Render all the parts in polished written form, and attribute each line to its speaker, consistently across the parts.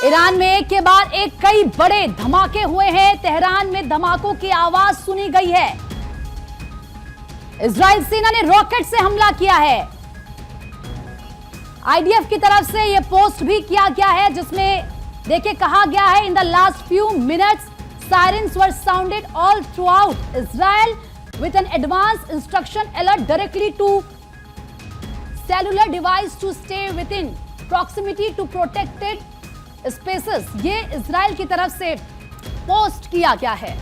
Speaker 1: Iran में एक के बाद एक कई बड़े धमाके हुए हैं। तेहरान में धमाकों की आवाज सुनी गई है। इजराइल सेना ने रॉकेट से हमला किया है। आईडीएफ की तरफ से यह पोस्ट भी किया गया है, जिसमें देखिए कहा गया है, in the last few minutes sirens were sounded all through out Israel with an advanced instruction alert directly to cellular device to stay within proximity to protected spaces। ये इजराइल की तरफ से पोस्ट किया गया है।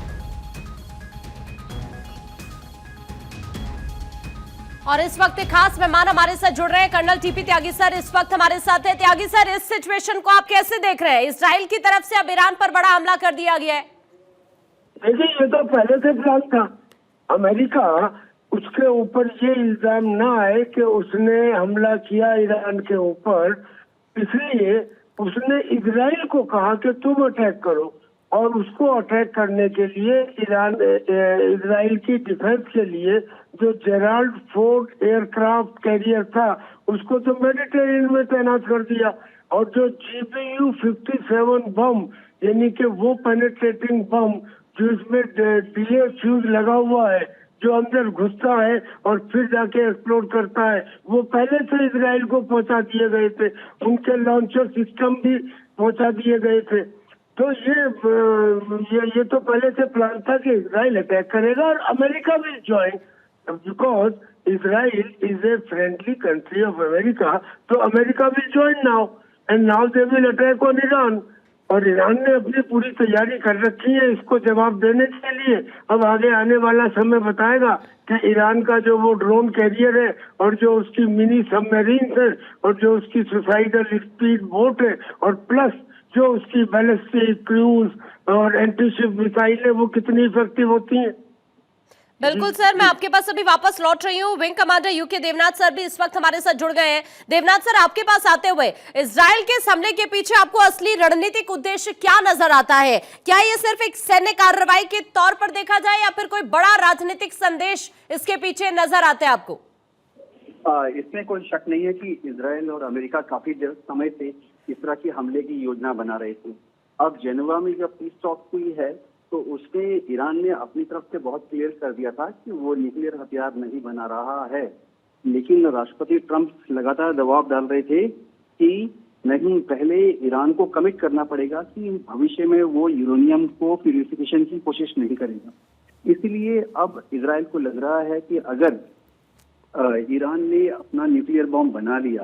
Speaker 2: और इस वक्त एक खास मेहमान हमारे साथ जुड़ रहे हैं, कर्नल टीपी त्यागी सर इस वक्त हमारे साथ है। त्यागी सर, इस सिचुएशन को आप कैसे देख रहे हैं? इजराइल की तरफ से अब ईरान पर बड़ा हमला कर दिया गया है।
Speaker 3: देखिए, ये तो पहले से प्लान था। अमेरिका उसके ऊपर ये इल्जाम ना आए कि उसने हमला किया ईरान के ऊपर, इसलिए उसने इजराइल को कहा कि तुम अटैक करो, और उसको अटैक करने के लिए इजराइल की डिफेंस के लिए जो जेराल्ड फोर्ड एयरक्राफ्ट कैरियर था उसको तो मेडिटेरियन में तैनात कर दिया, और जो GBU-57 बम यानी कि वो पेनिट्रेटिंग बम जो इसमें डीए फ्यूज लगा हुआ है, जो अंदर घुसता है और फिर जाके एक्सप्लोड करता है, वो पहले से इजराइल को पहुंचा दिए गए थे। उनके लॉन्चर सिस्टम भी पहुंचा दिए गए थे। तो ये तो पहले से प्लान था कि इजराइल अटैक करेगा और America will join, because Israel is a friendly country of America. तो America will join now and now they will attack on Iran. और ईरान ने अपनी पूरी तैयारी कर रखी है इसको जवाब देने के लिए। अब आगे आने वाला समय बताएगा कि ईरान का जो वो ड्रोन कैरियर है और जो उसकी मिनी सबमरीन है और जो उसकी सुसाइडल स्पीड बोट है और प्लस जो उसकी बैलिस्टिक क्रूज और एंटीशिप मिसाइल है, वो कितनी इफेक्टिव होती हैं।
Speaker 2: बिल्कुल सर, मैं आपके पास अभी वापस लौट रही हूँ। Wing commander UK Devnath sir भी इस वक्त हमारे साथ जुड़ गए हैं। देवनाथ सर, आपके पास आते हुए इजराइल के इस हमले के पीछे आपको असली रणनीतिक उद्देश्य क्या नजर आता है? क्या ये सिर्फ एक सैन्य कार्रवाई के तौर पर देखा जाए या फिर कोई बड़ा राजनीतिक संदेश इसके पीछे नजर आता है आपको?
Speaker 4: इसमें कोई शक नहीं है कि इजराइल और अमेरिका काफी समय से इस तरह की हमले की योजना बना रहे थे। अब जेनेवा में जब पीस टॉक हुई है तो उसमें ईरान ने अपनी तरफ से बहुत क्लियर कर दिया था कि वो न्यूक्लियर हथियार नहीं बना रहा है, लेकिन राष्ट्रपति ट्रंप लगातार दबाव डाल रहे थे कि नहीं, पहले ईरान को कमिट करना पड़ेगा कि भविष्य में वो यूरेनियम को प्यूरिफिकेशन की कोशिश नहीं करेगा। इसलिए अब इजराइल को लग रहा है कि अगर ईरान ने अपना न्यूक्लियर बॉम्ब बना लिया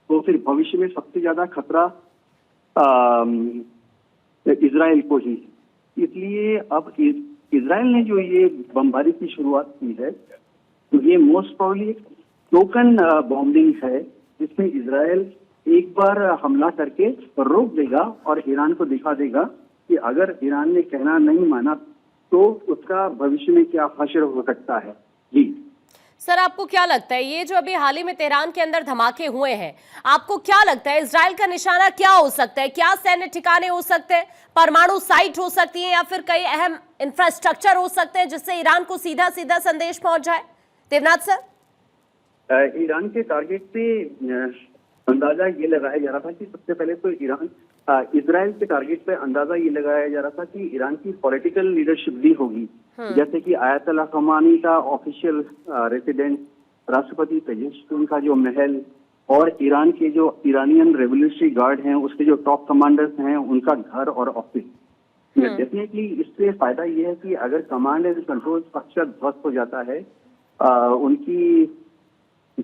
Speaker 4: तो फिर भविष्य में सबसे ज्यादा खतरा इजराइल को ही। इसलिए अब इजराइल ने जो ये बमबारी की शुरुआत की है तो ये मोस्ट प्रोबेबली टोकन बॉम्बिंग है, जिसमें इजराइल एक बार हमला करके रोक देगा और ईरान को दिखा देगा कि अगर ईरान ने कहना नहीं माना तो उसका भविष्य में क्या हश्र हो सकता है। जी
Speaker 2: सर, आपको क्या लगता है ये जो अभी हाल ही में तेहरान के अंदर धमाके हुए हैं, आपको क्या लगता है इजराइल का निशाना क्या हो सकता है? क्या सैन्य ठिकाने हो सकते हैं, परमाणु साइट हो सकती है या फिर कई अहम इंफ्रास्ट्रक्चर हो सकते हैं जिससे ईरान को सीधा सीधा संदेश पहुंच जाए? देवनाथ सर,
Speaker 4: ईरान के टारगेट पे अंदाजा ये लगाया जा रहा था कि सबसे पहले तो इजराइल के टारगेट पे अंदाजा ये लगाया जा रहा था कि ईरान की पॉलिटिकल लीडरशिप भी होगी, जैसे कि आयतुल्लाह खमेनी का ऑफिशियल रेसिडेंस, राष्ट्रपति पेजेश्किन का जो महल, और ईरान के जो इरानियन रेवोल्यूशनरी गार्ड हैं उसके जो टॉप कमांडर्स हैं उनका घर और ऑफिस। डेफिनेटली इससे फायदा ये है कि अगर कमांड एंड कंट्रोल स्ट्रक्चर ध्वस्त हो जाता है, उनकी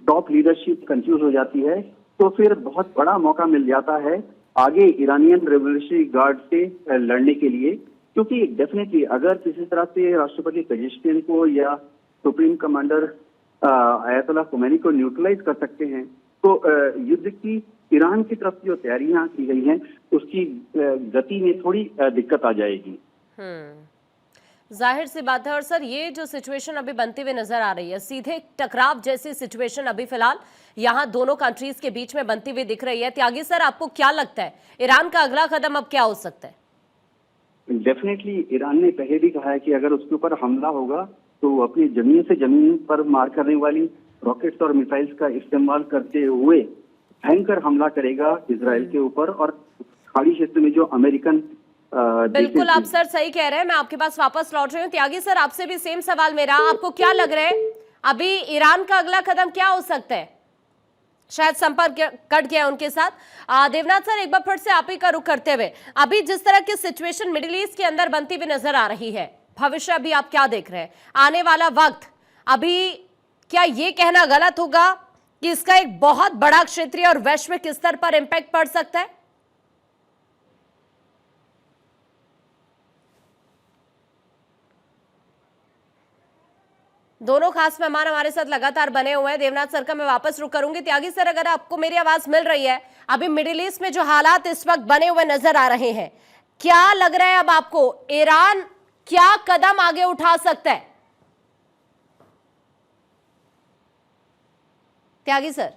Speaker 4: टॉप लीडरशिप कंफ्यूज हो जाती है, तो फिर बहुत बड़ा मौका मिल जाता है आगे इरानियन रेवोल्यूशनरी गार्ड से लड़ने के लिए। क्योंकि डेफिनेटली अगर किसी तरह से राष्ट्रपति पेजेश्किन को या सुप्रीम कमांडर आयतुल्लाह खमेनी को न्यूट्रलाइज कर सकते हैं तो युद्ध की ईरान की तरफ जो तैयारियां की गई हैं उसकी गति में थोड़ी दिक्कत आ जाएगी।
Speaker 2: जाहिर सी बात है। और सर, ये जो सिचुएशन अभी बनती हुई नजर आ रही है, सीधे टकराव जैसी सिचुएशन अभी फिलहाल यहाँ दोनों कंट्रीज के बीच में बनती हुई दिख रही है। त्यागी सर, आपको क्या लगता है ईरान का अगला कदम अब क्या हो सकता है?
Speaker 4: डेफिनेटली ईरान ने पहले भी कहा है कि अगर उसके ऊपर हमला होगा तो अपनी जमीन से जमीन पर मार करने वाली रॉकेट्स और मिसाइल्स का इस्तेमाल करते हुए भयंकर हमला करेगा इजराइल के ऊपर, और खाड़ी क्षेत्र में जो अमेरिकन
Speaker 2: बिल्कुल आप सर सही कह रहे हैं। मैं आपके पास वापस लौट रही हूँ। त्यागी सर, आपसे भी सेम सवाल मेरा, आपको क्या लग रहा है अभी ईरान का अगला कदम क्या हो सकता है? शायद संपर्क कट गया उनके साथ। देवनाथ सर, एक बार फिर से आप ही का रुख करते हुए, अभी जिस तरह की सिचुएशन मिडिल ईस्ट के अंदर बनती हुई नजर आ रही है, भविष्य अभी आप क्या देख रहे हैं? आने वाला वक्त अभी क्या ये कहना गलत होगा कि इसका एक बहुत बड़ा क्षेत्रीय और वैश्विक स्तर पर इंपैक्ट पड़ सकता है? दोनों खास मेहमान हमारे साथ लगातार बने हुए हैं। देवनाथ सर का मैं वापस रुक करूंगी। त्यागी सर, अगर आपको मेरी आवाज मिल रही है, अभी मिडिल ईस्ट में जो हालात इस वक्त बने हुए नजर आ रहे हैं, क्या लग रहा है अब आपको ईरान क्या कदम आगे उठा सकता है? त्यागी सर।